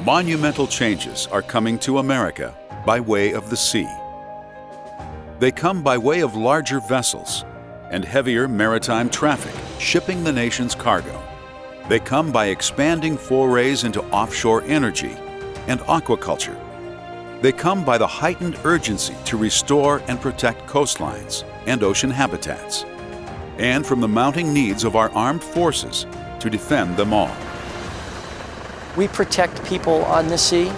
Monumental changes are coming to America by way of the sea. They come by way of larger vessels and heavier maritime traffic, shipping the nation's cargo. They come by expanding forays into offshore energy and aquaculture. They come by the heightened urgency to restore and protect coastlines and ocean habitats, and from the mounting needs of our armed forces to defend them all. We protect people on the sea,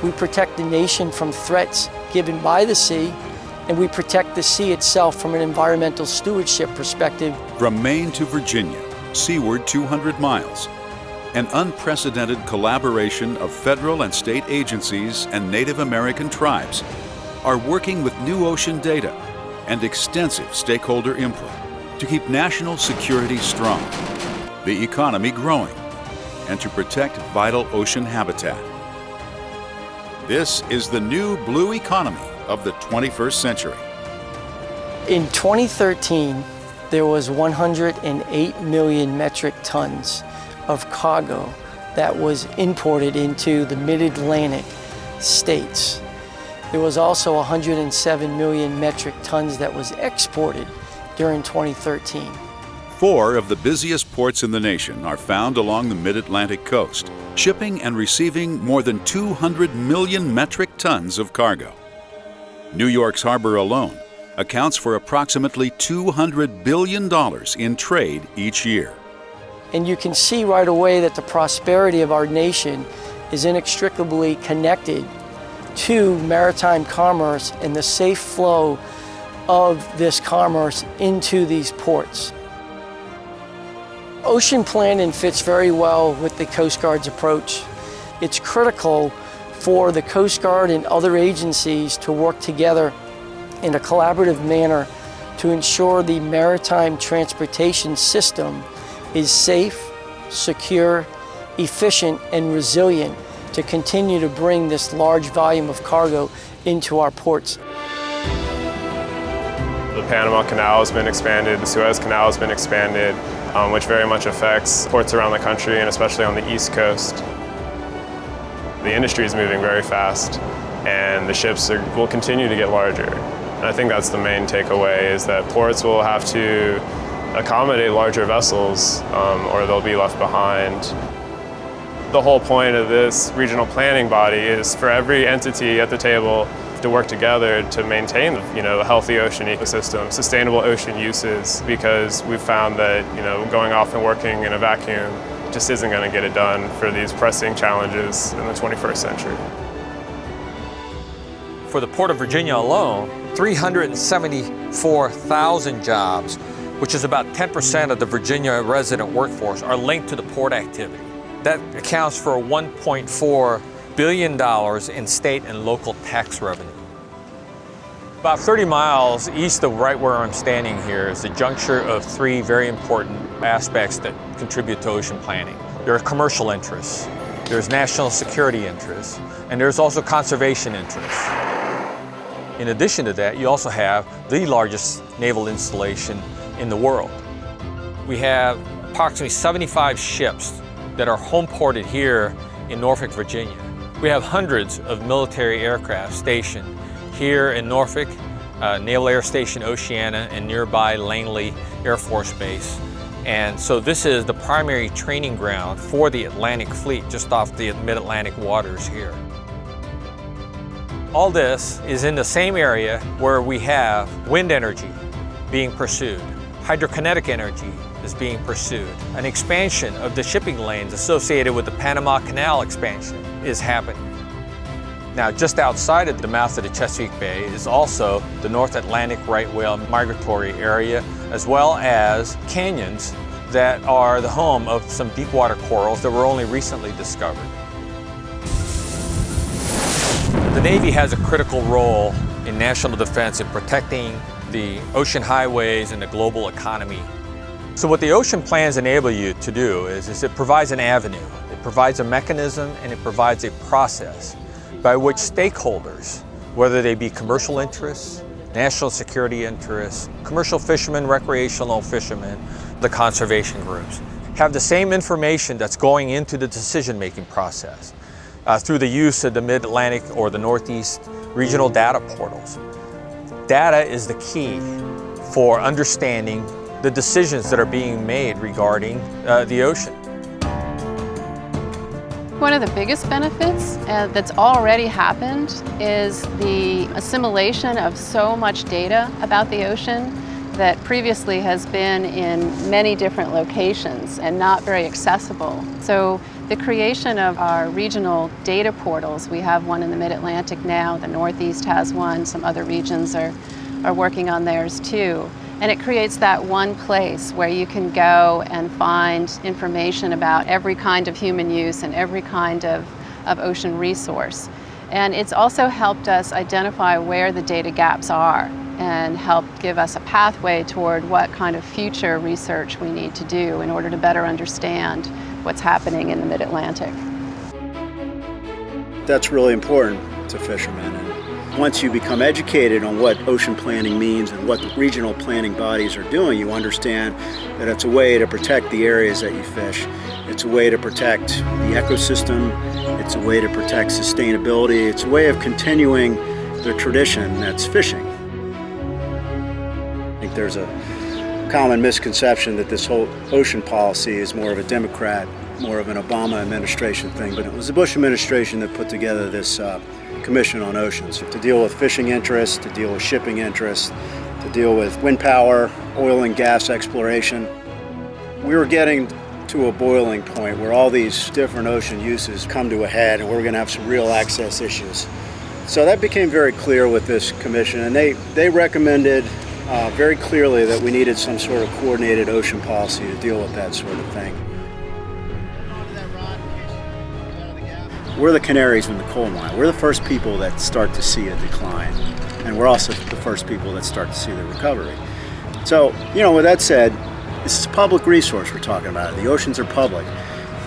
we protect the nation from threats given by the sea, and we protect the sea itself from an environmental stewardship perspective. From Maine to Virginia, seaward 200 miles, an unprecedented collaboration of federal and state agencies and Native American tribes are working with new ocean data and extensive stakeholder input to keep national security strong, the economy growing, and to protect vital ocean habitat. This is the new blue economy of the 21st century. In 2013, there was 108 million metric tons of cargo that was imported into the mid-Atlantic states. There was also 107 million metric tons that was exported during 2013. 4 of the busiest ports in the nation are found along the mid-Atlantic coast, shipping and receiving more than 200 million metric tons of cargo. New York's harbor alone accounts for approximately $200 billion in trade each year. And you can see right away that the prosperity of our nation is inextricably connected to maritime commerce and the safe flow of this commerce into these ports. Ocean planning fits very well with the Coast Guard's approach. It's critical for the Coast Guard and other agencies to work together in a collaborative manner to ensure the maritime transportation system is safe, secure, efficient, and resilient to continue to bring this large volume of cargo into our ports. The Panama Canal has been expanded, the Suez Canal has been expanded, which very much affects ports around the country and especially on the East Coast. The industry is moving very fast and the ships will continue to get larger. And I think that's the main takeaway, is that ports will have to accommodate larger vessels or they'll be left behind. The whole point of this regional planning body is for every entity at the table to work together to maintain, a healthy ocean ecosystem, sustainable ocean uses, because we've found that, going off and working in a vacuum just isn't going to get it done for these pressing challenges in the 21st century. For the Port of Virginia alone, 374,000 jobs, which is about 10% of the Virginia resident workforce, are linked to the port activity. That accounts for $1.4 billion in state and local tax revenue. About 30 miles east of right where I'm standing here is the juncture of 3 very important aspects that contribute to ocean planning. There are commercial interests, there's national security interests, and there's also conservation interests. In addition to that, you also have the largest naval installation in the world. We have approximately 75 ships that are home ported here in Norfolk, Virginia. We have hundreds of military aircraft stationed here in Norfolk, Naval Air Station Oceana, and nearby Langley Air Force Base. And so this is the primary training ground for the Atlantic Fleet just off the mid-Atlantic waters here. All this is in the same area where we have wind energy being pursued, hydrokinetic energy is being pursued. An expansion of the shipping lanes associated with the Panama Canal expansion is happening. Now, just outside of the mouth of the Chesapeake Bay is also the North Atlantic right whale migratory area, as well as canyons that are the home of some deep water corals that were only recently discovered. The Navy has a critical role in national defense in protecting the ocean highways and the global economy. So what the ocean plans enable you to do is it provides an avenue, it provides a mechanism, and it provides a process by which stakeholders, whether they be commercial interests, national security interests, commercial fishermen, recreational fishermen, the conservation groups, have the same information that's going into the decision-making process. through the use of the Mid-Atlantic or the Northeast regional data portals. Data is the key for understanding the decisions that are being made regarding the ocean. One of the biggest benefits that's already happened is the assimilation of so much data about the ocean that previously has been in many different locations and not very accessible. So the creation of our regional data portals, we have one in the Mid-Atlantic now, the Northeast has one, some other regions are working on theirs too. And it creates that one place where you can go and find information about every kind of human use and every kind of ocean resource. And it's also helped us identify where the data gaps are and helped give us a pathway toward what kind of future research we need to do in order to better understand what's happening in the Mid-Atlantic. That's really important to fishermen. And once you become educated on what ocean planning means and what the regional planning bodies are doing, you understand that it's a way to protect the areas that you fish. It's a way to protect the ecosystem. It's a way to protect sustainability. It's a way of continuing the tradition that's fishing. I think there's a common misconception that this whole ocean policy is more of a Democrat, more of an Obama administration thing, but it was the Bush administration that put together this Commission on Oceans to deal with fishing interests, to deal with shipping interests, to deal with wind power, oil and gas exploration. We were getting to a boiling point where all these different ocean uses come to a head and we're going to have some real access issues. So that became very clear with this commission, and they recommended very clearly that we needed some sort of coordinated ocean policy to deal with that sort of thing. We're the canaries in the coal mine. We're the first people that start to see a decline, and we're also the first people that start to see the recovery. So, with that said, this is a public resource we're talking about. The oceans are public,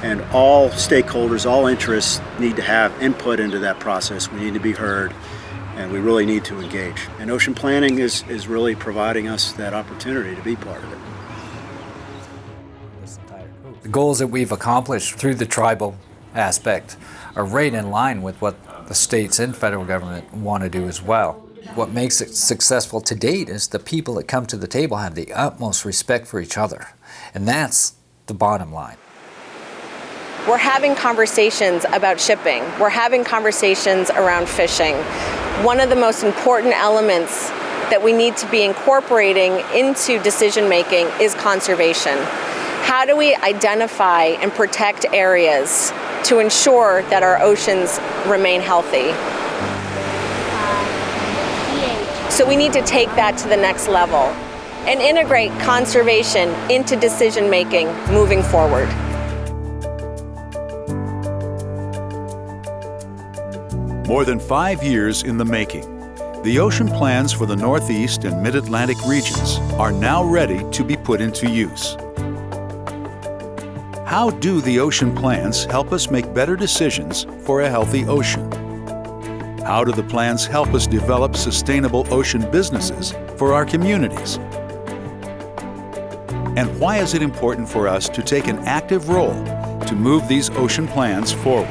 and all stakeholders, all interests need to have input into that process. We need to be heard, and we really need to engage. And ocean planning is really providing us that opportunity to be part of it. The goals that we've accomplished through the tribal aspect are right in line with what the states and federal government want to do as well. What makes it successful to date is the people that come to the table have the utmost respect for each other, and that's the bottom line. We're having conversations about shipping. We're having conversations around fishing. One of the most important elements that we need to be incorporating into decision making is conservation. How do we identify and protect areas to ensure that our oceans remain healthy? So we need to take that to the next level and integrate conservation into decision making moving forward. More than 5 years in the making, the ocean plans for the Northeast and Mid-Atlantic regions are now ready to be put into use. How do the ocean plans help us make better decisions for a healthy ocean? How do the plans help us develop sustainable ocean businesses for our communities? And why is it important for us to take an active role to move these ocean plans forward?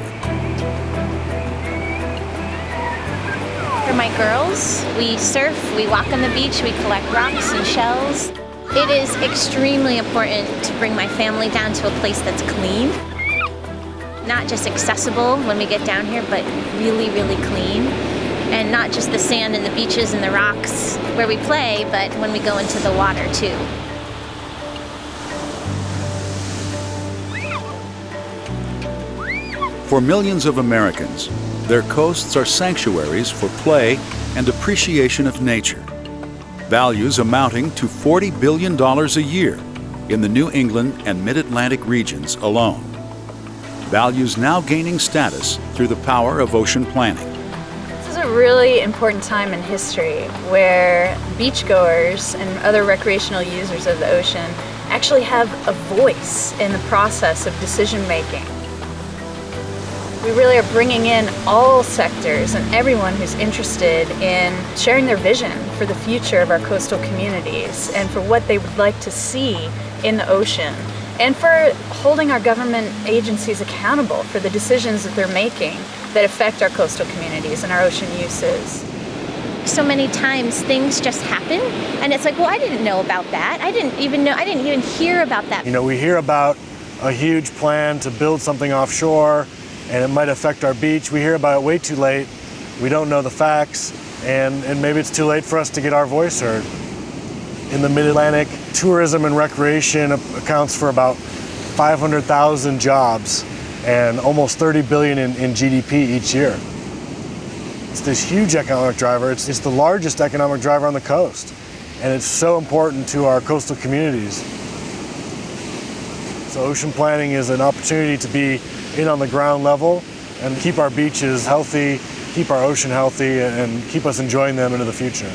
For my girls, we surf, we walk on the beach, we collect rocks and shells. It is extremely important to bring my family down to a place that's clean. Not just accessible when we get down here, but really, really clean. And not just the sand and the beaches and the rocks where we play, but when we go into the water too. For millions of Americans, their coasts are sanctuaries for play and appreciation of nature. Values amounting to $40 billion a year in the New England and Mid-Atlantic regions alone. Values now gaining status through the power of ocean planning. This is a really important time in history where beachgoers and other recreational users of the ocean actually have a voice in the process of decision making. We really are bringing in all sectors and everyone who's interested in sharing their vision for the future of our coastal communities and for what they would like to see in the ocean, and for holding our government agencies accountable for the decisions that they're making that affect our coastal communities and our ocean uses. So many times things just happen and it's like, well, I didn't know about that. I didn't even hear about that. You know, we hear about a huge plan to build something offshore and it might affect our beach. We hear about it way too late. We don't know the facts, and maybe it's too late for us to get our voice heard. In the Mid-Atlantic, tourism and recreation accounts for about 500,000 jobs and almost 30 billion in GDP each year. It's this huge economic driver. It's the largest economic driver on the coast, and it's so important to our coastal communities. So ocean planning is an opportunity to be in on the ground level and keep our beaches healthy, keep our ocean healthy, and keep us enjoying them into the future.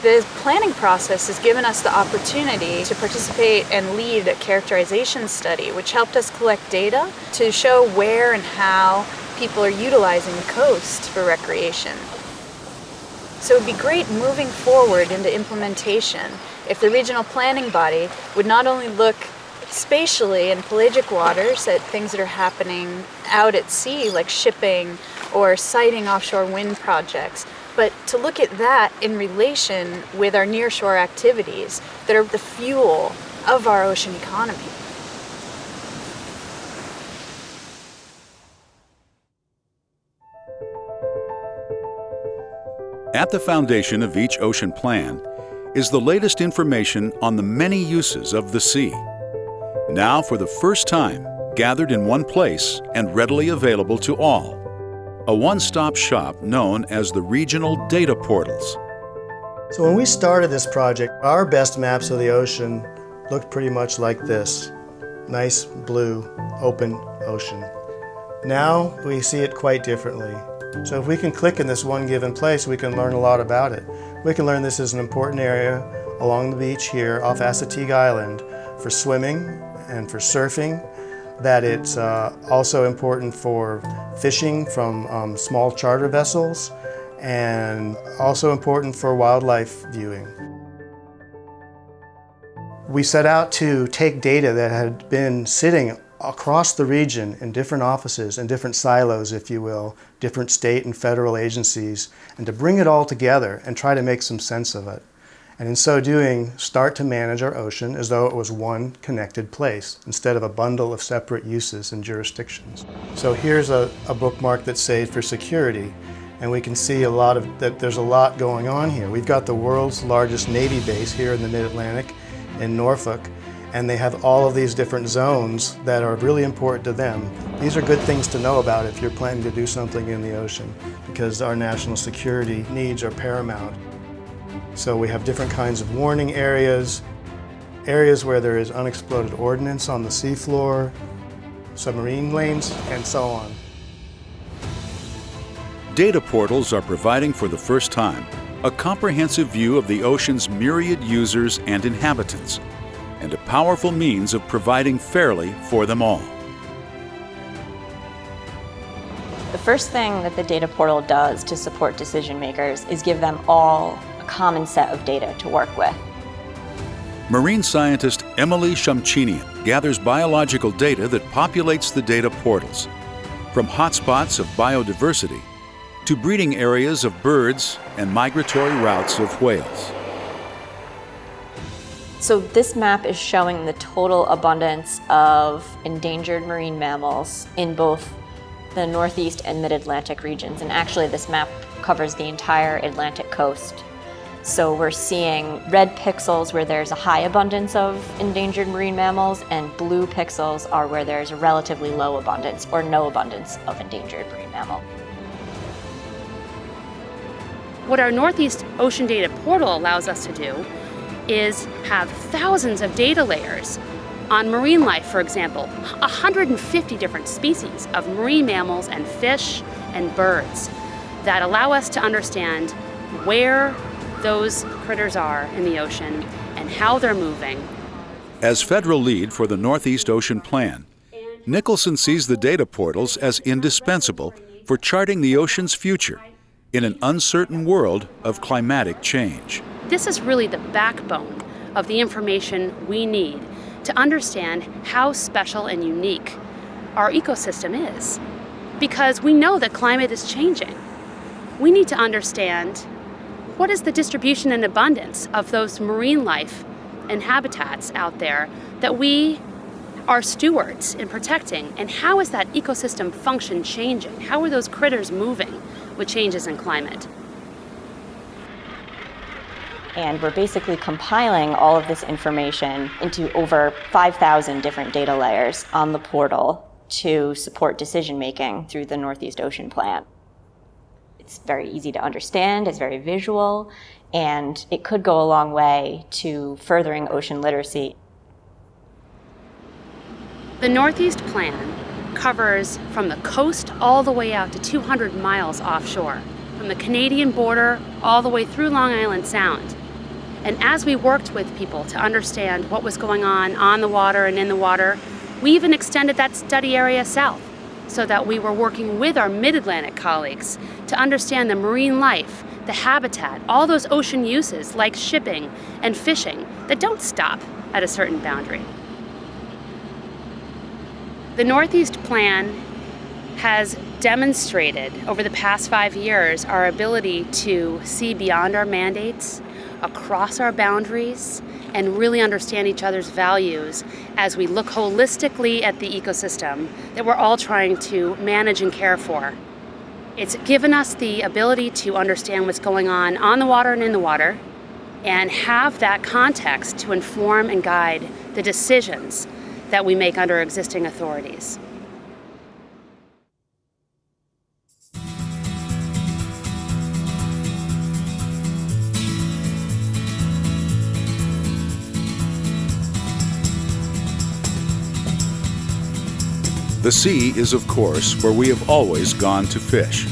The planning process has given us the opportunity to participate and lead a characterization study, which helped us collect data to show where and how people are utilizing the coast for recreation. So it would be great moving forward into implementation if the regional planning body would not only look spatially in pelagic waters at things that are happening out at sea, like shipping or siting offshore wind projects, but to look at that in relation with our nearshore activities that are the fuel of our ocean economy. At the foundation of each ocean plan is the latest information on the many uses of the sea. Now, for the first time, gathered in one place and readily available to all. A one-stop shop known as the Regional Data Portals. So when we started this project, our best maps of the ocean looked pretty much like this. Nice, blue, open ocean. Now we see it quite differently. So if we can click in this one given place, we can learn a lot about it. We can learn this is an important area along the beach here off Assateague Island for swimming and for surfing, that it's also important for fishing from small charter vessels, and also important for wildlife viewing. We set out to take data that had been sitting across the region in different offices and different silos, if you will, different state and federal agencies, and to bring it all together and try to make some sense of it. And in so doing, start to manage our ocean as though it was one connected place instead of a bundle of separate uses and jurisdictions. So here's a bookmark that's saved for security, and we can see that there's a lot going on here. We've got the world's largest Navy base here in the Mid-Atlantic in Norfolk, and they have all of these different zones that are really important to them. These are good things to know about if you're planning to do something in the ocean, because our national security needs are paramount. So we have different kinds of warning areas, areas where there is unexploded ordnance on the seafloor, submarine lanes, and so on. Data portals are providing for the first time a comprehensive view of the ocean's myriad users and inhabitants, and a powerful means of providing fairly for them all. The first thing that the data portal does to support decision makers is give them all a common set of data to work with. Marine scientist Emily Shumchinian gathers biological data that populates the data portals, from hotspots of biodiversity to breeding areas of birds and migratory routes of whales. So this map is showing the total abundance of endangered marine mammals in both the Northeast and Mid-Atlantic regions. And actually this map covers the entire Atlantic coast. So we're seeing red pixels where there's a high abundance of endangered marine mammals, and blue pixels are where there's a relatively low abundance or no abundance of endangered marine mammal. What our Northeast Ocean Data Portal allows us to do is have thousands of data layers on marine life, for example, 150 different species of marine mammals and fish and birds that allow us to understand where those critters are in the ocean and how they're moving. As federal lead for the Northeast Ocean Plan, Nicholson sees the data portals as indispensable for charting the ocean's future in an uncertain world of climatic change. This is really the backbone of the information we need to understand how special and unique our ecosystem is, because we know that climate is changing. We need to understand what is the distribution and abundance of those marine life and habitats out there that we are stewards in protecting, and how is that ecosystem function changing? How are those critters moving with changes in climate? And we're basically compiling all of this information into over 5,000 different data layers on the portal to support decision making through the Northeast Ocean Plan. It's very easy to understand, it's very visual, and it could go a long way to furthering ocean literacy. The Northeast Plan covers from the coast all the way out to 200 miles offshore, from the Canadian border all the way through Long Island Sound. And as we worked with people to understand what was going on the water and in the water, we even extended that study area south so that we were working with our Mid-Atlantic colleagues to understand the marine life, the habitat, all those ocean uses like shipping and fishing that don't stop at a certain boundary. The Northeast Plan has demonstrated over the past 5 years our ability to see beyond our mandates, across our boundaries, and really understand each other's values as we look holistically at the ecosystem that we're all trying to manage and care for. It's given us the ability to understand what's going on the water and in the water, and have that context to inform and guide the decisions that we make under existing authorities. The sea is, of course, where we have always gone to fish.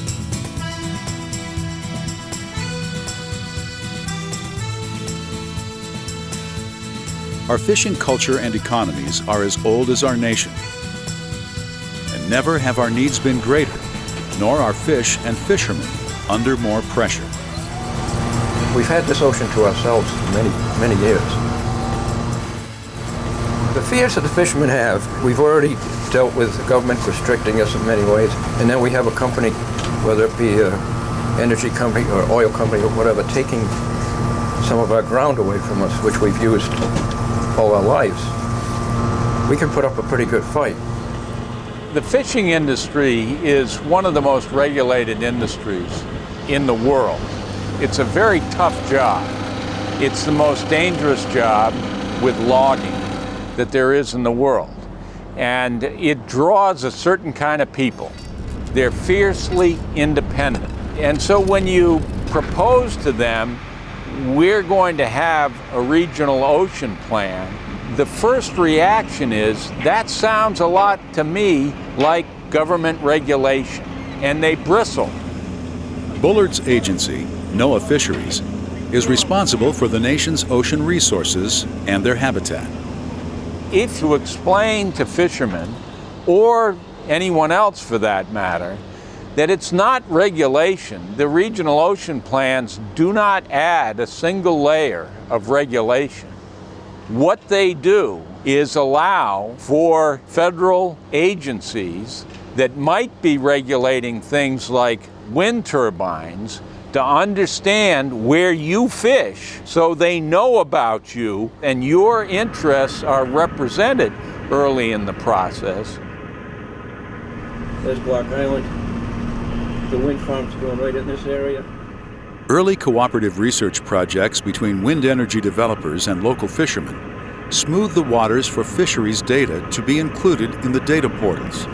Our fishing culture and economies are as old as our nation. And never have our needs been greater, nor are fish and fishermen under more pressure. We've had this ocean to ourselves for many, many years. The fears that the fishermen have, we've already dealt with the government restricting us in many ways, and then we have a company, whether it be an energy company or oil company or whatever, taking some of our ground away from us, which we've used all our lives. We can put up a pretty good fight. The fishing industry is one of the most regulated industries in the world. It's a very tough job. It's the most dangerous job with logging that there is in the world. And it draws a certain kind of people. They're fiercely independent. And so when you propose to them, we're going to have a regional ocean plan, the first reaction is, that sounds a lot to me like government regulation, and they bristle. Bullard's agency, NOAA Fisheries, is responsible for the nation's ocean resources and their habitat. If you explain to fishermen, or anyone else for that matter, that it's not regulation, the regional ocean plans do not add a single layer of regulation. What they do is allow for federal agencies that might be regulating things like wind turbines to understand where you fish so they know about you and your interests are represented early in the process. There's Block Island. The wind farm's going right in this area. Early cooperative research projects between wind energy developers and local fishermen smooth the waters for fisheries data to be included in the data portals.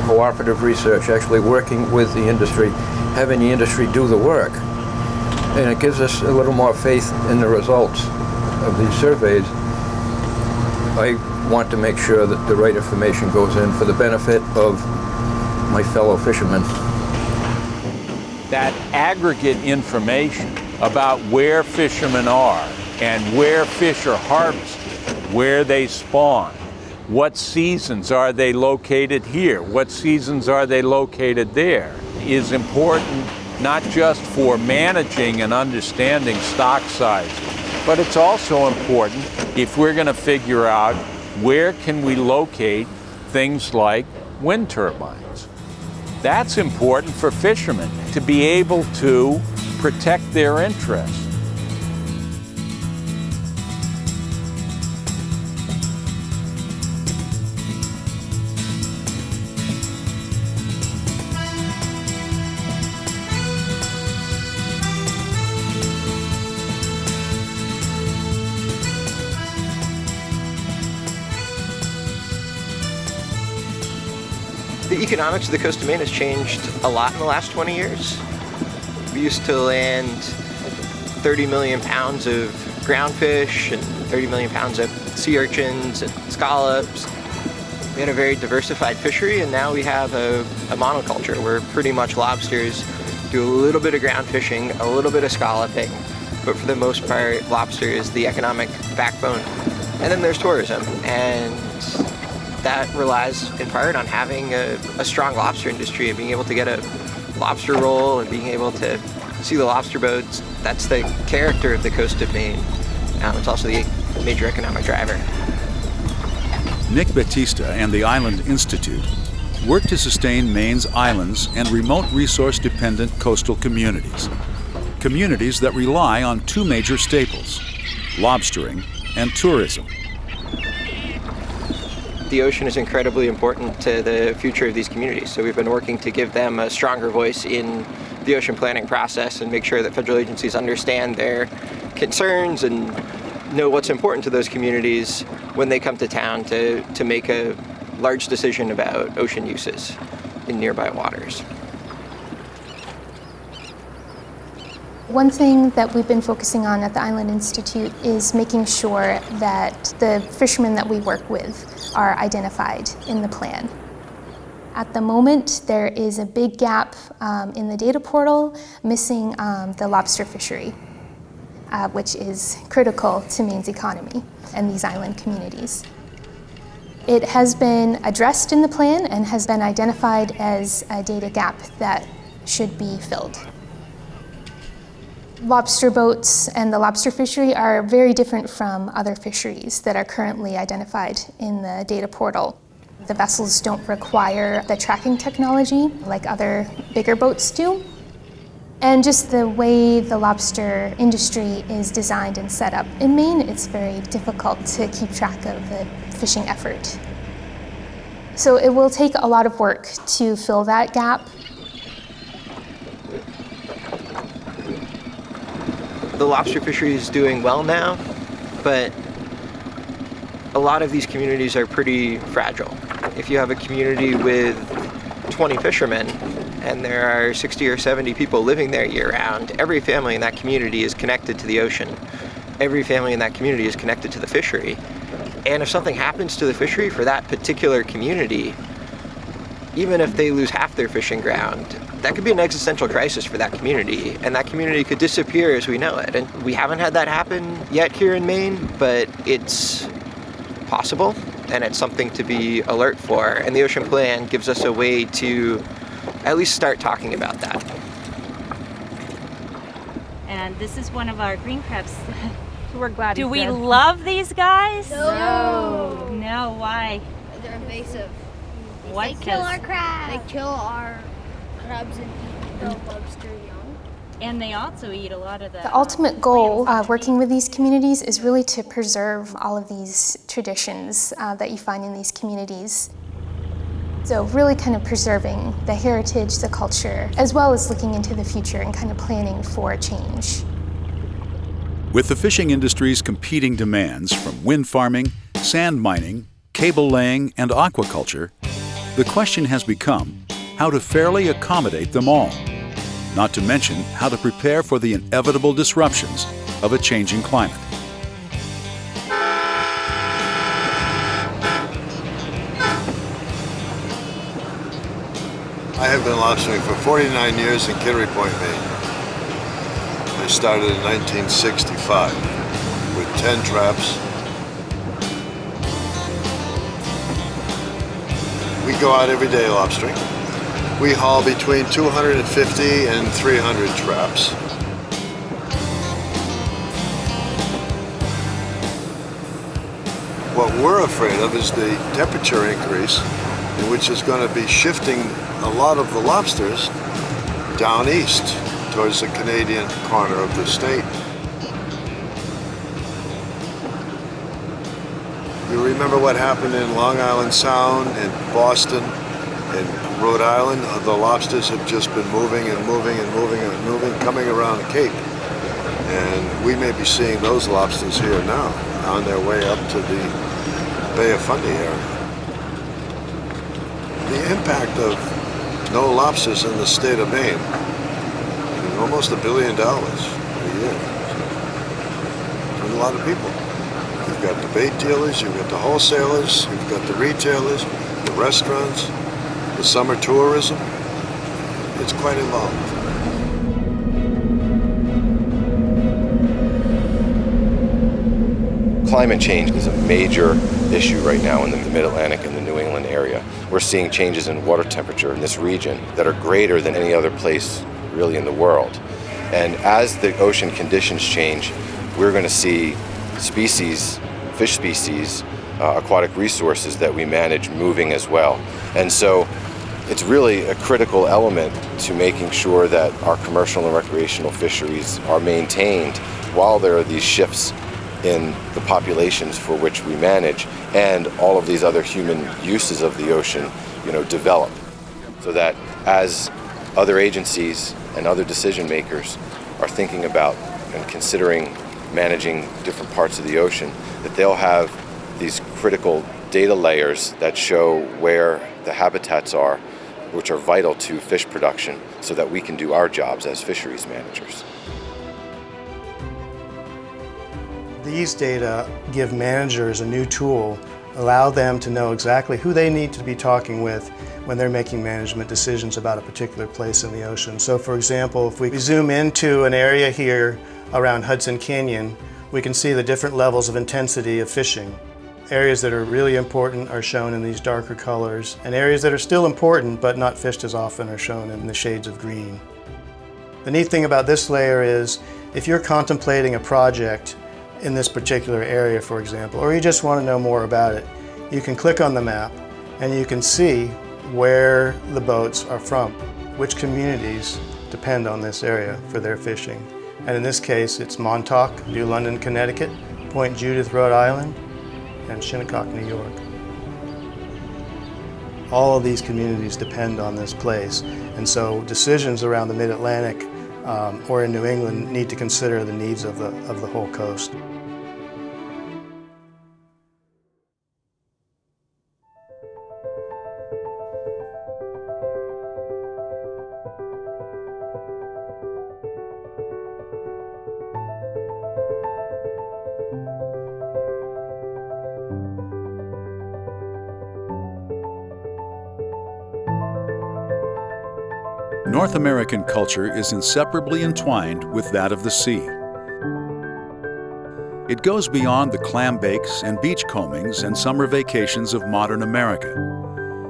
Cooperative research, actually working with the industry, having the industry do the work. And it gives us a little more faith in the results of these surveys. I want to make sure that the right information goes in for the benefit of my fellow fishermen. That aggregate information about where fishermen are and where fish are harvested, where they spawn, what seasons are they located here, what seasons are they located there, is important not just for managing and understanding stock sizes, but it's also important if we're going to figure out where can we locate things like wind turbines. That's important for fishermen to be able to protect their interests. The economics of the coast of Maine has changed a lot in the last 20 years. We used to land 30 million pounds of groundfish and 30 million pounds of sea urchins and scallops. We had a very diversified fishery, and now we have a monoculture where pretty much lobsters do a little bit of ground fishing, a little bit of scalloping, but for the most part, lobster is the economic backbone. And then there's tourism, and that relies in part on having a strong lobster industry and being able to get a lobster roll and being able to see the lobster boats. That's the character of the coast of Maine. It's also the major economic driver. Nick Batista and the Island Institute work to sustain Maine's islands and remote resource-dependent coastal communities. Communities that rely on two major staples, lobstering and tourism. The ocean is incredibly important to the future of these communities, so we've been working to give them a stronger voice in the ocean planning process and make sure that federal agencies understand their concerns and know what's important to those communities when they come to town to make a large decision about ocean uses in nearby waters. One thing that we've been focusing on at the Island Institute is making sure that the fishermen that we work with are identified in the plan. At the moment, there is a big gap in the data portal missing the lobster fishery, which is critical to Maine's economy and these island communities. It has been addressed in the plan and has been identified as a data gap that should be filled. Lobster boats and the lobster fishery are very different from other fisheries that are currently identified in the data portal. The vessels don't require the tracking technology like other bigger boats do. And just the way the lobster industry is designed and set up in Maine, it's very difficult to keep track of the fishing effort. So it will take a lot of work to fill that gap. The lobster fishery is doing well now, but a lot of these communities are pretty fragile. If you have a community with 20 fishermen and there are 60 or 70 people living there year-round, every family in that community is connected to the ocean. Every family in that community is connected to the fishery. And if something happens to the fishery for that particular community, even if they lose half their fishing ground, that could be an existential crisis for that community, and that community could disappear as we know it. And we haven't had that happen yet here in Maine, but it's possible, and it's something to be alert for. And the Ocean Plan gives us a way to at least start talking about that. And this is one of our green crabs. We're glad Do he's we dead. love these guys? No. No, why? They're invasive. What They kill does- our crabs. They kill our crabs and eat the lobster young. And they also eat a lot of The ultimate goal of working with these communities is really to preserve all of these traditions that you find in these communities. So really kind of preserving the heritage, the culture, as well as looking into the future and kind of planning for change. With the fishing industry's competing demands from wind farming, sand mining, cable laying, and aquaculture, the question has become how to fairly accommodate them all, not to mention how to prepare for the inevitable disruptions of a changing climate. I have been lobstering for 49 years in Kittery Point, Maine. I started in 1965 with 10 traps. We go out every day lobstering. We haul between 250 and 300 traps. What we're afraid of is the temperature increase, which is going to be shifting a lot of the lobsters down east towards the Canadian corner of the state. You remember what happened in Long Island Sound, in Boston, in Rhode Island? The lobsters have just been moving and moving and moving and moving, coming around the Cape. And we may be seeing those lobsters here now, on their way up to the Bay of Fundy area. The impact of no lobsters in the state of Maine is almost $1 billion a year. For a lot of people. You've got the bait dealers, you've got the wholesalers, you've got the retailers, the restaurants, the summer tourism. It's quite involved. Climate change is a major issue right now in the Mid-Atlantic and the New England area. We're seeing changes in water temperature in this region that are greater than any other place really in the world. And as the ocean conditions change, we're going to see species, fish species, aquatic resources that we manage moving as well. And so it's really a critical element to making sure that our commercial and recreational fisheries are maintained while there are these shifts in the populations for which we manage, and all of these other human uses of the ocean, develop. So that as other agencies and other decision makers are thinking about and considering managing different parts of the ocean, that they'll have these critical data layers that show where the habitats are, which are vital to fish production, so that we can do our jobs as fisheries managers. These data give managers a new tool, allow them to know exactly who they need to be talking with when they're making management decisions about a particular place in the ocean. So for example, if we zoom into an area here around Hudson Canyon, we can see the different levels of intensity of fishing. Areas that are really important are shown in these darker colors, and areas that are still important but not fished as often are shown in the shades of green. The neat thing about this layer is, if you're contemplating a project in this particular area, for example, or you just want to know more about it, you can click on the map and you can see where the boats are from, which communities depend on this area for their fishing. And in this case, it's Montauk, New London, Connecticut, Point Judith, Rhode Island, and Shinnecock, New York. All of these communities depend on this place, and so decisions around the Mid-Atlantic or in New England need to consider the needs of the whole coast. North American culture is inseparably entwined with that of the sea. It goes beyond the clam bakes and beach combings and summer vacations of modern America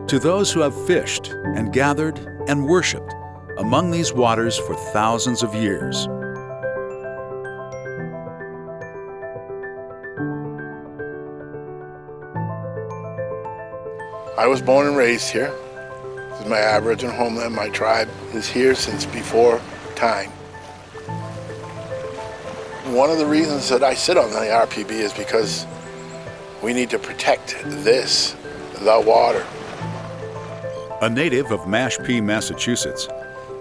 to those who have fished and gathered and worshiped among these waters for thousands of years. I was born and raised here. This is my Aboriginal homeland. My tribe is here since before time. One of the reasons that I sit on the RPB is because we need to protect this, the water. A native of Mashpee, Massachusetts,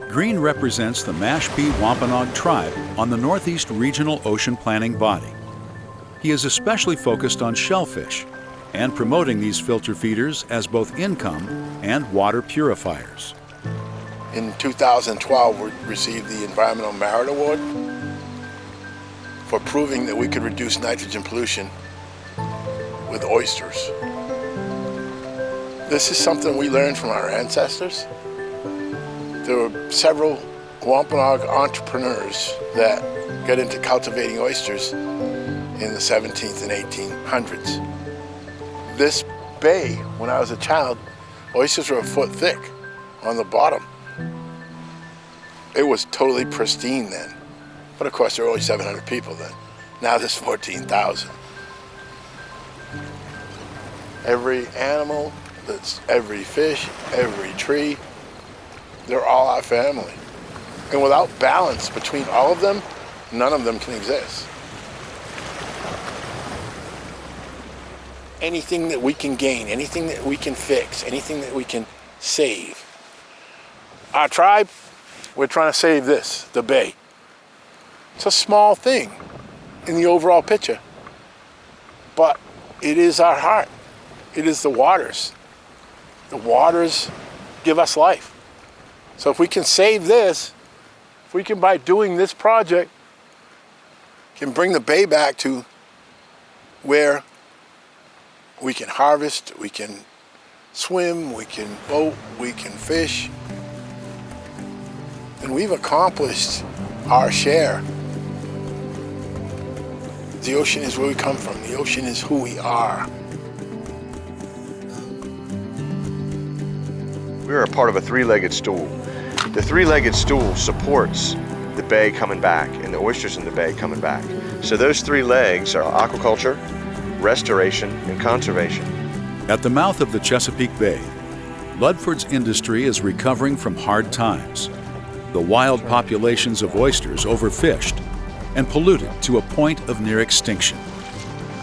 Green represents the Mashpee Wampanoag tribe on the Northeast Regional Ocean Planning Body. He is especially focused on shellfish and promoting these filter feeders as both income and water purifiers. In 2012, we received the Environmental Merit Award for proving that we could reduce nitrogen pollution with oysters. This is something we learned from our ancestors. There were several Wampanoag entrepreneurs that got into cultivating oysters in the 17th and 1800s. This bay, when I was a child, oysters were a foot thick on the bottom. It was totally pristine then. But of course, there were only 700 people then. Now there's 14,000. Every animal, every fish, every tree, they're all our family. And without balance between all of them, none of them can exist. Anything that we can gain, anything that we can fix, anything that we can save. Our tribe, we're trying to save this, the bay. It's a small thing in the overall picture, but it is our heart. It is the waters. The waters give us life. So if we can save this, if we can, by doing this project, can bring the bay back to where we can harvest, we can swim, we can boat, we can fish, and we've accomplished our share. The ocean is where we come from. The ocean is who we are. We're a part of a three-legged stool. The three-legged stool supports the bay coming back and the oysters in the bay coming back. So those three legs are aquaculture, restoration, and conservation. At the mouth of the Chesapeake Bay, Ludford's industry is recovering from hard times. The wild populations of oysters overfished and polluted to a point of near extinction.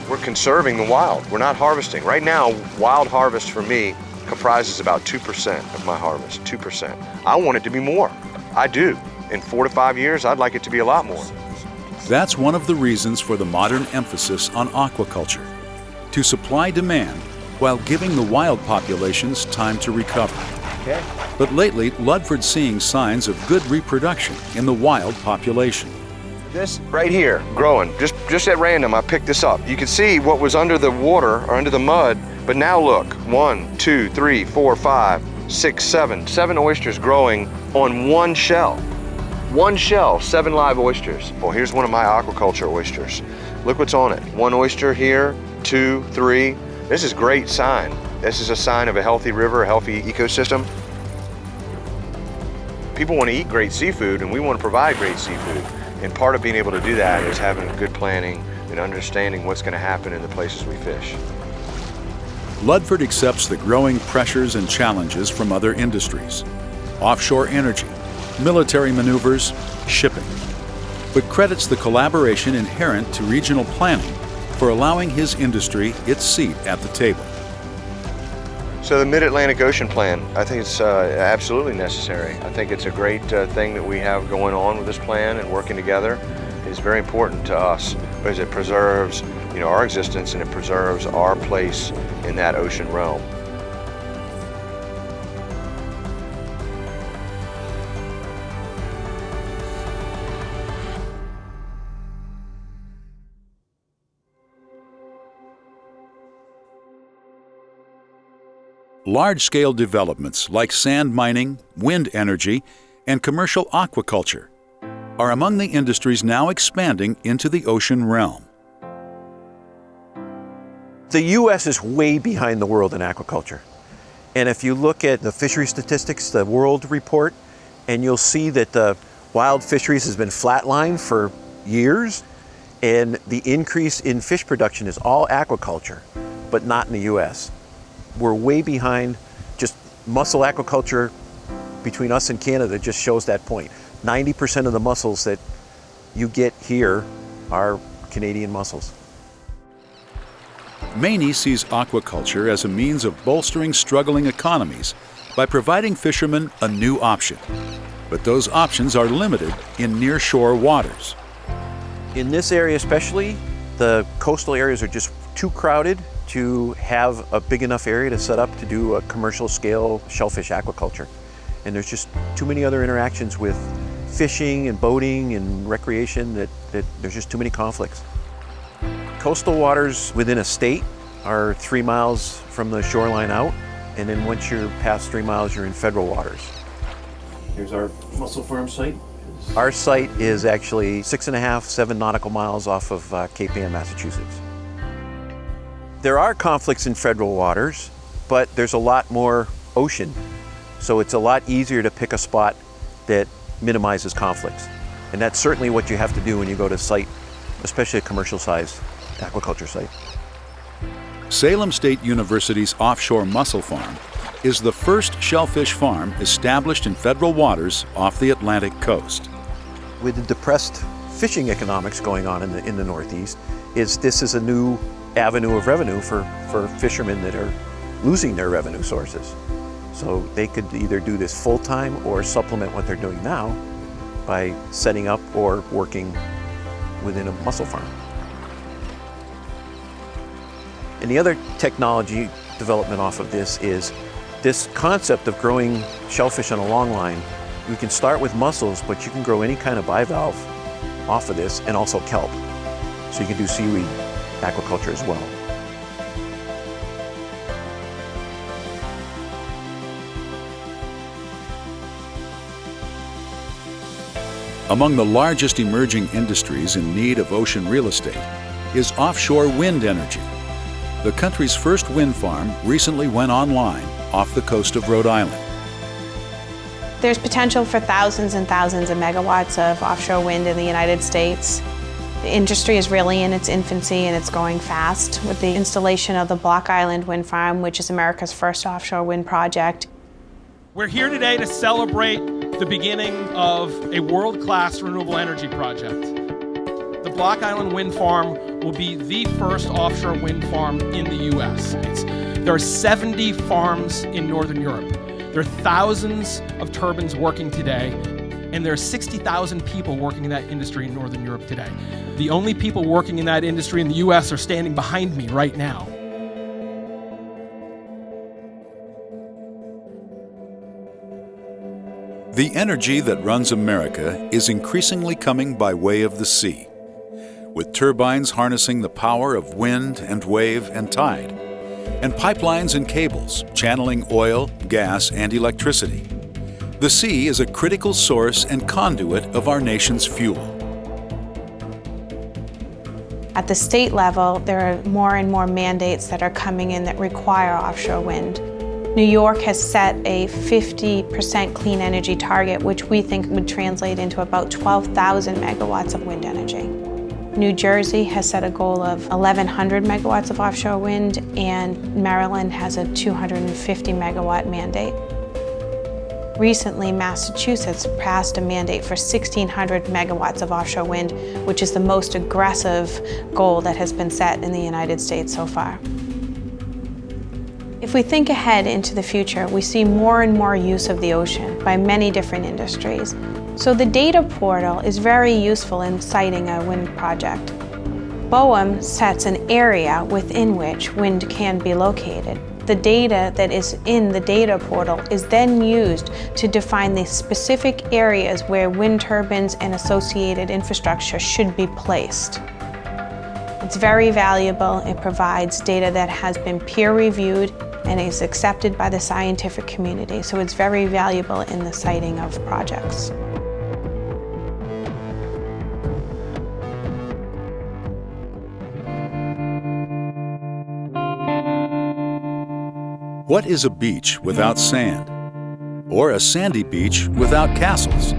We're conserving the wild. We're not harvesting. Right now, wild harvest for me comprises about 2% of my harvest, 2%. I want it to be more. I do. In 4 to 5 years, I'd like it to be a lot more. That's one of the reasons for the modern emphasis on aquaculture, to supply demand while giving the wild populations time to recover. Okay. But lately, Ludford's seeing signs of good reproduction in the wild population. This right here, growing, just at random, I picked this up. You can see what was under the water or under the mud, but now look, 1, 2, 3, 4, 5, 6, 7 oysters growing on one shell. One shell, 7 live oysters. Well, here's one of my aquaculture oysters. Look what's on it. 1 oyster here, 2, 3. This is a great sign. This is a sign of a healthy river, a healthy ecosystem. People want to eat great seafood, and we want to provide great seafood. And part of being able to do that is having good planning and understanding what's going to happen in the places we fish. Ludford accepts the growing pressures and challenges from other industries, offshore energy, military maneuvers, shipping, but credits the collaboration inherent to regional planning for allowing his industry its seat at the table. So the Mid-Atlantic Ocean Plan, I think it's absolutely necessary. I think it's a great thing that we have going on with this plan and working together. It's very important to us because it preserves, our existence, and it preserves our place in that ocean realm. Large-scale developments like sand mining, wind energy, and commercial aquaculture are among the industries now expanding into the ocean realm. The U.S. is way behind the world in aquaculture. And if you look at the fishery statistics, the World Report, and you'll see that the wild fisheries has been flatlined for years, and the increase in fish production is all aquaculture, but not in the U.S. We're way behind. Just mussel aquaculture between us and Canada just shows that point. 90% of the mussels that you get here are Canadian mussels. Maine sees aquaculture as a means of bolstering struggling economies by providing fishermen a new option. But those options are limited in near-shore waters. In this area especially, the coastal areas are just too crowded to have a big enough area to set up to do a commercial scale shellfish aquaculture. And there's just too many other interactions with fishing and boating and recreation that there's just too many conflicts. Coastal waters within a state are 3 miles from the shoreline out, and then once you're past 3 miles, you're in federal waters. Here's our mussel farm site. Our site is actually 6.5, 7 nautical miles off of Cape Ann, Massachusetts. There are conflicts in federal waters, but there's a lot more ocean. So it's a lot easier to pick a spot that minimizes conflicts. And that's certainly what you have to do when you go to site, especially a commercial sized aquaculture site. Salem State University's offshore mussel farm is the first shellfish farm established in federal waters off the Atlantic coast. With the depressed fishing economics going on in the Northeast, this is a new avenue of revenue for fishermen that are losing their revenue sources. So they could either do this full-time or supplement what they're doing now by setting up or working within a mussel farm. And the other technology development off of this is this concept of growing shellfish on a long line. You can start with mussels, but you can grow any kind of bivalve off of this, and also kelp. So you can do seaweed aquaculture as well. Among the largest emerging industries in need of ocean real estate is offshore wind energy. The country's first wind farm recently went online off the coast of Rhode Island. There's potential for thousands and thousands of megawatts of offshore wind in the United States. The industry is really in its infancy and it's going fast with the installation of the Block Island Wind Farm, which is America's first offshore wind project. We're here today to celebrate the beginning of a world-class renewable energy project. The Block Island Wind Farm will be the first offshore wind farm in the U.S. There are 70 farms in Northern Europe. There are thousands of turbines working today, and there are 60,000 people working in that industry in Northern Europe today. The only people working in that industry in the U.S. are standing behind me right now. The energy that runs America is increasingly coming by way of the sea, with turbines harnessing the power of wind and wave and tide, and pipelines and cables channeling oil, gas, and electricity. The sea is a critical source and conduit of our nation's fuel. At the state level, there are more and more mandates that are coming in that require offshore wind. New York has set a 50% clean energy target, which we think would translate into about 12,000 megawatts of wind energy. New Jersey has set a goal of 1,100 megawatts of offshore wind, and Maryland has a 250 megawatt mandate. Recently, Massachusetts passed a mandate for 1,600 megawatts of offshore wind, which is the most aggressive goal that has been set in the United States so far. If we think ahead into the future, we see more and more use of the ocean by many different industries. So the data portal is very useful in siting a wind project. BOEM sets an area within which wind can be located. The data that is in the data portal is then used to define the specific areas where wind turbines and associated infrastructure should be placed. It's very valuable. It provides data that has been peer-reviewed and is accepted by the scientific community, so it's very valuable in the siting of projects. What is a beach without sand? Or a sandy beach without castles?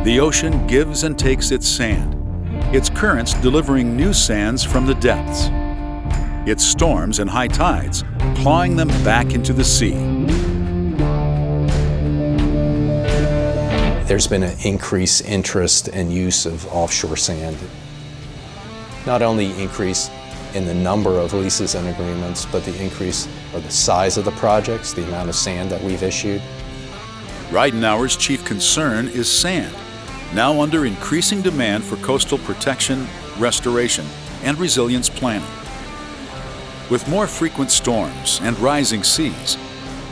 The ocean gives and takes its sand, its currents delivering new sands from the depths, its storms and high tides clawing them back into the sea. There's been an increased interest and use of offshore sand. Not only increase in the number of leases and agreements, but the increase of the size of the projects, the amount of sand that we've issued. Ridenour's chief concern is sand, now under increasing demand for coastal protection, restoration, and resilience planning. With more frequent storms and rising seas,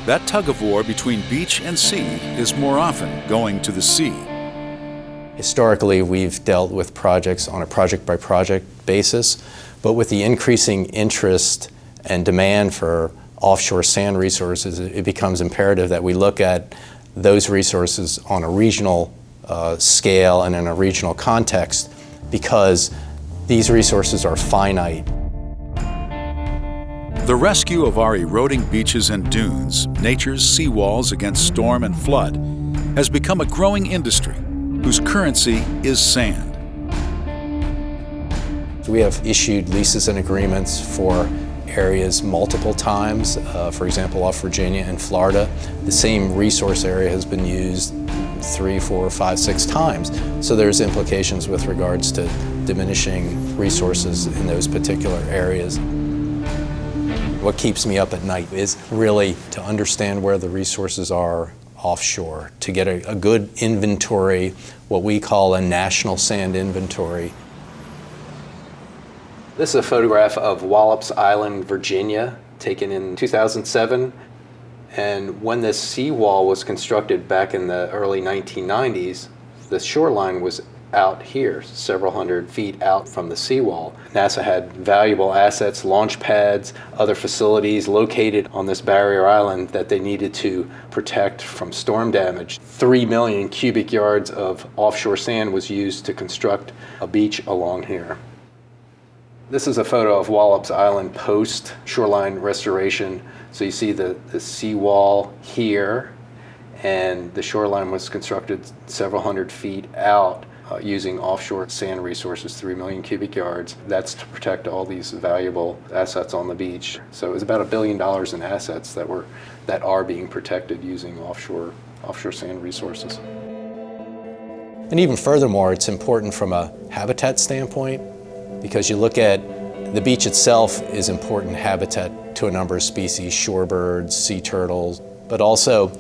that tug-of-war between beach and sea is more often going to the sea. Historically, we've dealt with projects on a project-by-project basis, but with the increasing interest and demand for offshore sand resources, it becomes imperative that we look at those resources on a regional scale and in a regional context, because these resources are finite. The rescue of our eroding beaches and dunes, nature's seawalls against storm and flood, has become a growing industry whose currency is sand. So we have issued leases and agreements for areas multiple times. For example, off Virginia and Florida, the same resource area has been used 3, 4, 5, 6 times. So there's implications with regards to diminishing resources in those particular areas. What keeps me up at night is really to understand where the resources are offshore, to get a good inventory, what we call a national sand inventory. This is a photograph of Wallops Island, Virginia, taken in 2007. And when this seawall was constructed back in the early 1990s, the shoreline was out here, several hundred feet out from the seawall. NASA had valuable assets, launch pads, other facilities located on this barrier island that they needed to protect from storm damage. 3 million cubic yards of offshore sand was used to construct a beach along here. This is a photo of Wallops Island post shoreline restoration. So you see the seawall here, and the shoreline was constructed several hundred feet out using offshore sand resources, 3 million cubic yards. That's to protect all these valuable assets on the beach. So it was about $1 billion in assets that are being protected using offshore sand resources. And even furthermore, it's important from a habitat standpoint, because you look at the beach itself is important habitat to a number of species, shorebirds, sea turtles, but also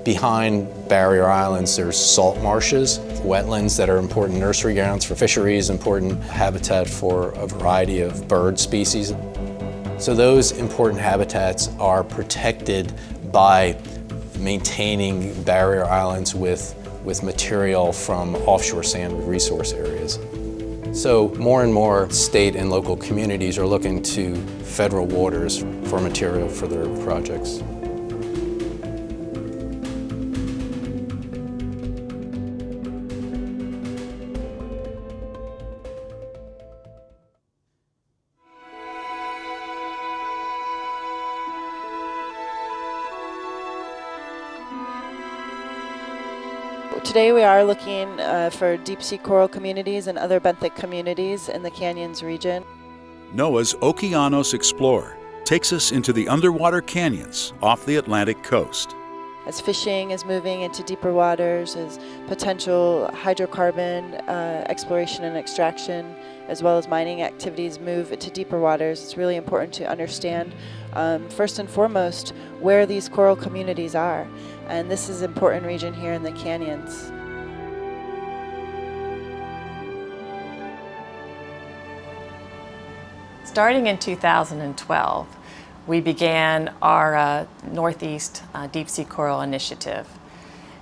behind barrier islands there's salt marshes, wetlands that are important nursery grounds for fisheries, important habitat for a variety of bird species. So those important habitats are protected by maintaining barrier islands with material from offshore sand resource areas. So more and more state and local communities are looking to federal waters for material for their projects. Today we are looking for deep sea coral communities and other benthic communities in the canyons region. NOAA's Okeanos Explorer takes us into the underwater canyons off the Atlantic coast. As fishing is moving into deeper waters, as potential hydrocarbon exploration and extraction, as well as mining activities move to deeper waters, it's really important to understand, first and foremost, where these coral communities are. And this is an important region here in the canyons. Starting in 2012, we began our Northeast Deep Sea Coral Initiative.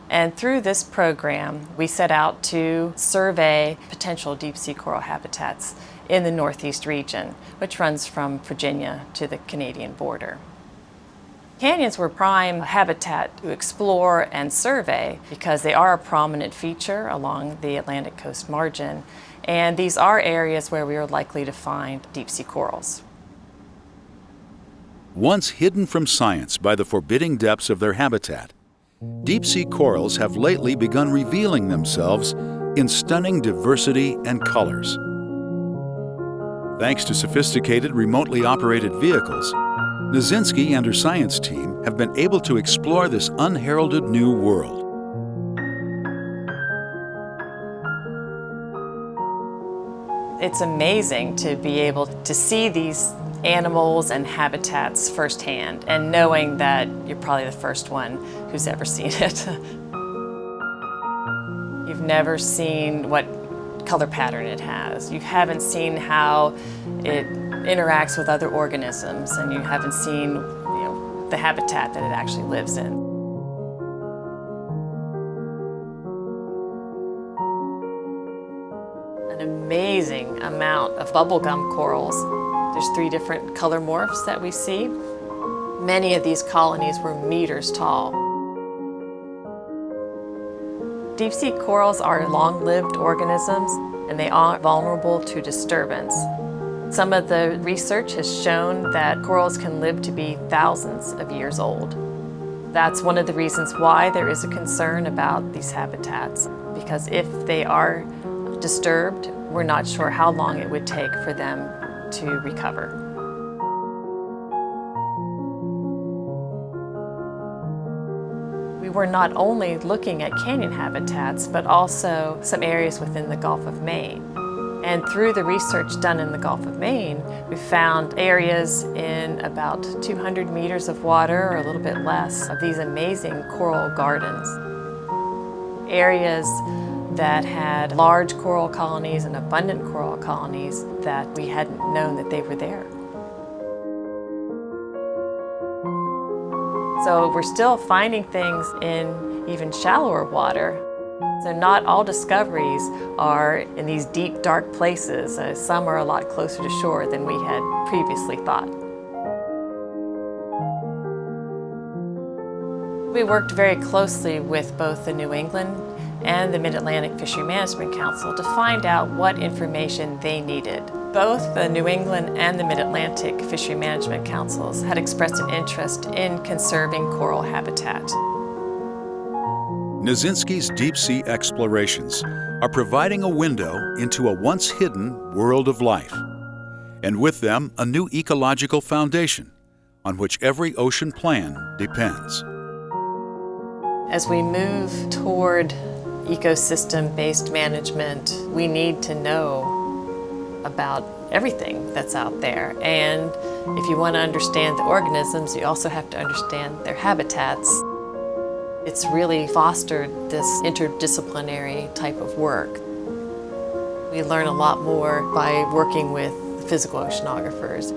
And through this program, we set out to survey potential deep sea coral habitats in the Northeast region, which runs from Virginia to the Canadian border. Canyons were prime habitat to explore and survey because they are a prominent feature along the Atlantic coast margin, and these are areas where we are likely to find deep sea corals. Once hidden from science by the forbidding depths of their habitat, deep sea corals have lately begun revealing themselves in stunning diversity and colors. Thanks to sophisticated remotely operated vehicles, Nazinski and her science team have been able to explore this unheralded new world. It's amazing to be able to see these animals and habitats firsthand, and knowing that you're probably the first one who's ever seen it. You've never seen what color pattern it has. You haven't seen how it interacts with other organisms, and you haven't seen, the habitat that it actually lives in. An amazing amount of bubblegum corals. There's 3 different color morphs that we see. Many of these colonies were meters tall. Deep sea corals are long-lived organisms, and they are vulnerable to disturbance. Some of the research has shown that corals can live to be thousands of years old. That's one of the reasons why there is a concern about these habitats, because if they are disturbed, we're not sure how long it would take for them to recover. We were not only looking at canyon habitats, but also some areas within the Gulf of Maine. And through the research done in the Gulf of Maine, we found areas in about 200 meters of water, or a little bit less, of these amazing coral gardens. Areas that had large coral colonies and abundant coral colonies that we hadn't known that they were there. So we're still finding things in even shallower water. So not all discoveries are in these deep, dark places. Some are a lot closer to shore than we had previously thought. We worked very closely with both the New England and the Mid-Atlantic Fishery Management Council to find out what information they needed. Both the New England and the Mid-Atlantic Fishery Management Councils had expressed an interest in conserving coral habitat. Nizinski's deep-sea explorations are providing a window into a once-hidden world of life, and with them a new ecological foundation on which every ocean plan depends. As we move toward ecosystem-based management, we need to know about everything that's out there. And if you want to understand the organisms, you also have to understand their habitats. It's really fostered this interdisciplinary type of work. We learn a lot more by working with the physical oceanographers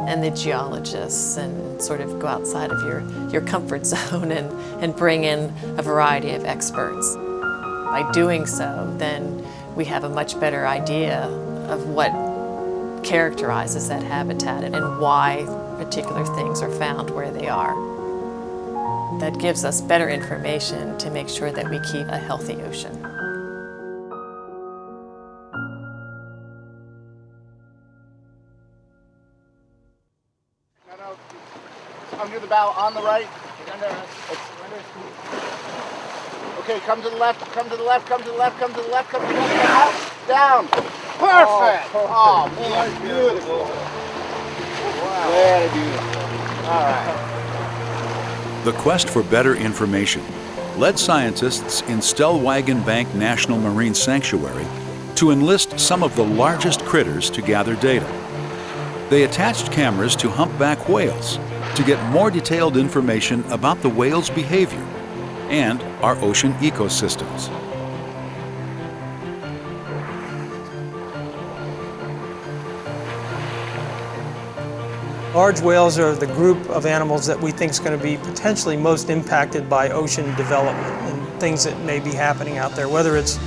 and the geologists, and sort of go outside of your comfort zone and bring in a variety of experts. By doing so, then we have a much better idea of what characterizes that habitat and why particular things are found where they are. That gives us better information to make sure that we keep a healthy ocean. Come to the bow on the right. Okay, come to the left, come to the left, come to the left, come to the left, come to the left, up, down. Perfect! Oh, man, beautiful. Wow. Very beautiful. All right. The quest for better information led scientists in Stellwagen Bank National Marine Sanctuary to enlist some of the largest critters to gather data. They attached cameras to humpback whales to get more detailed information about the whale's behavior and our ocean ecosystems. Large whales are the group of animals that we think is going to be potentially most impacted by ocean development and things that may be happening out there, whether it's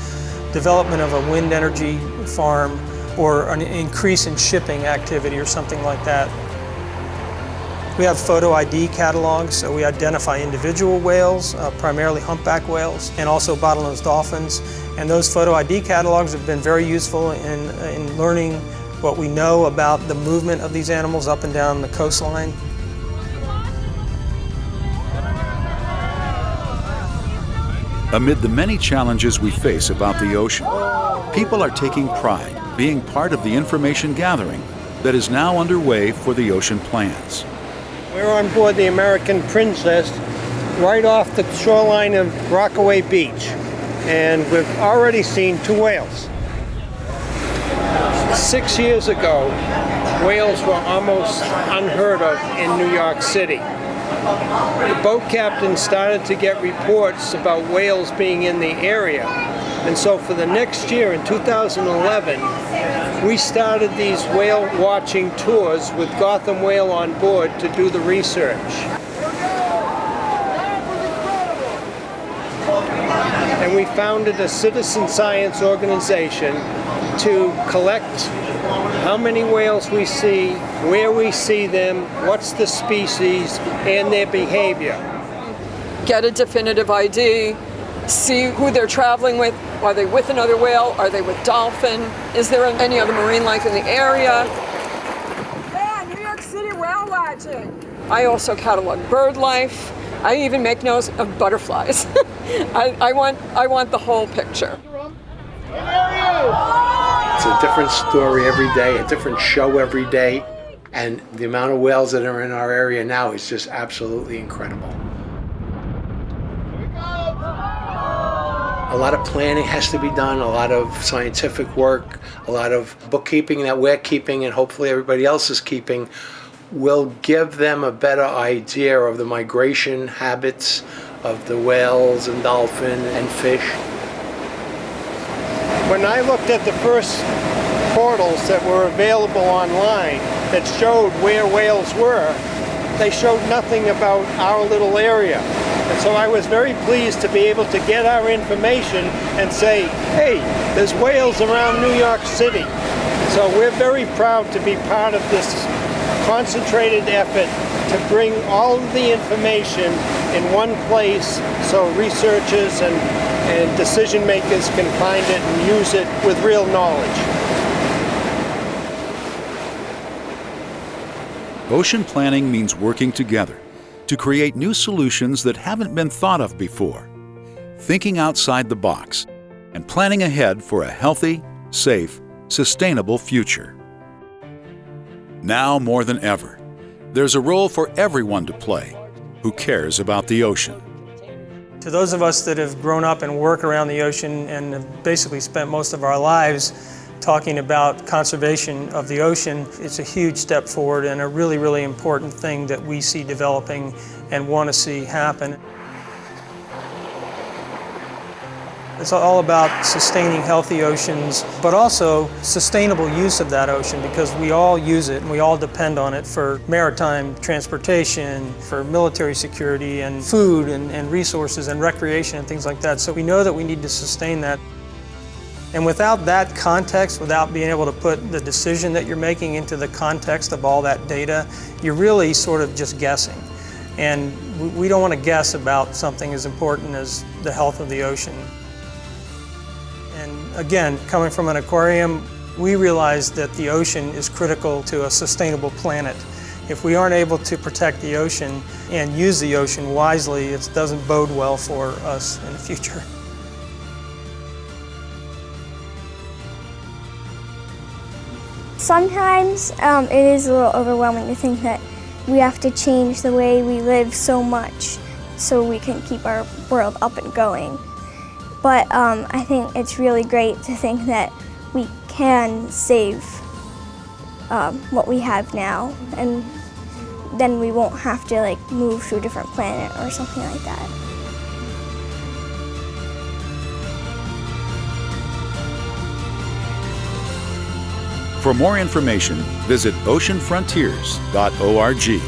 development of a wind energy farm or an increase in shipping activity or something like that. We have photo ID catalogs, so we identify individual whales, primarily humpback whales, and also bottlenose dolphins. And those photo ID catalogs have been very useful in learning what we know about the movement of these animals up and down the coastline. Amid the many challenges we face about the ocean, people are taking pride being part of the information gathering that is now underway for the ocean plans. We're on board the American Princess right off the shoreline of Rockaway Beach, and we've already seen 2 whales. 6 years ago, whales were almost unheard of in New York City. The boat captain started to get reports about whales being in the area, and so for the next year, in 2011, we started these whale watching tours with Gotham Whale on board to do the research. And we founded a citizen science organization to collect how many whales we see, where we see them, what's the species, and their behavior. Get a definitive ID, see who they're traveling with. Are they with another whale? Are they with dolphin? Is there any other marine life in the area? Yeah, New York City whale watching. I also catalog bird life. I even make notes of butterflies. I want the whole picture. In area! It's a different story every day, a different show every day, and the amount of whales that are in our area now is just absolutely incredible. A lot of planning has to be done, a lot of scientific work, a lot of bookkeeping that we're keeping and hopefully everybody else is keeping will give them a better idea of the migration habits of the whales and dolphin and fish. When I looked at the first portals that were available online that showed where whales were, they showed nothing about our little area. And so I was very pleased to be able to get our information and say, hey, there's whales around New York City. So we're very proud to be part of this concentrated effort to bring all of the information in one place so researchers and decision makers can find it and use it with real knowledge. Ocean planning means working together to create new solutions that haven't been thought of before, thinking outside the box, and planning ahead for a healthy, safe, sustainable future. Now more than ever, there's a role for everyone to play who cares about the ocean. To those of us that have grown up and work around the ocean and have basically spent most of our lives talking about conservation of the ocean, it's a huge step forward and a really, really important thing that we see developing and want to see happen. It's all about sustaining healthy oceans, but also sustainable use of that ocean, because we all use it and we all depend on it for maritime transportation, for military security and food and resources and recreation and things like that. So we know that we need to sustain that. And without that context, without being able to put the decision that you're making into the context of all that data, you're really sort of just guessing. And we don't want to guess about something as important as the health of the ocean. And again, coming from an aquarium, we realize that the ocean is critical to a sustainable planet. If we aren't able to protect the ocean and use the ocean wisely, it doesn't bode well for us in the future. Sometimes it is a little overwhelming to think that we have to change the way we live so much so we can keep our world up and going. But I think it's really great to think that we can save what we have now, and then we won't have to move to a different planet or something like that. For more information, visit oceanfrontiers.org.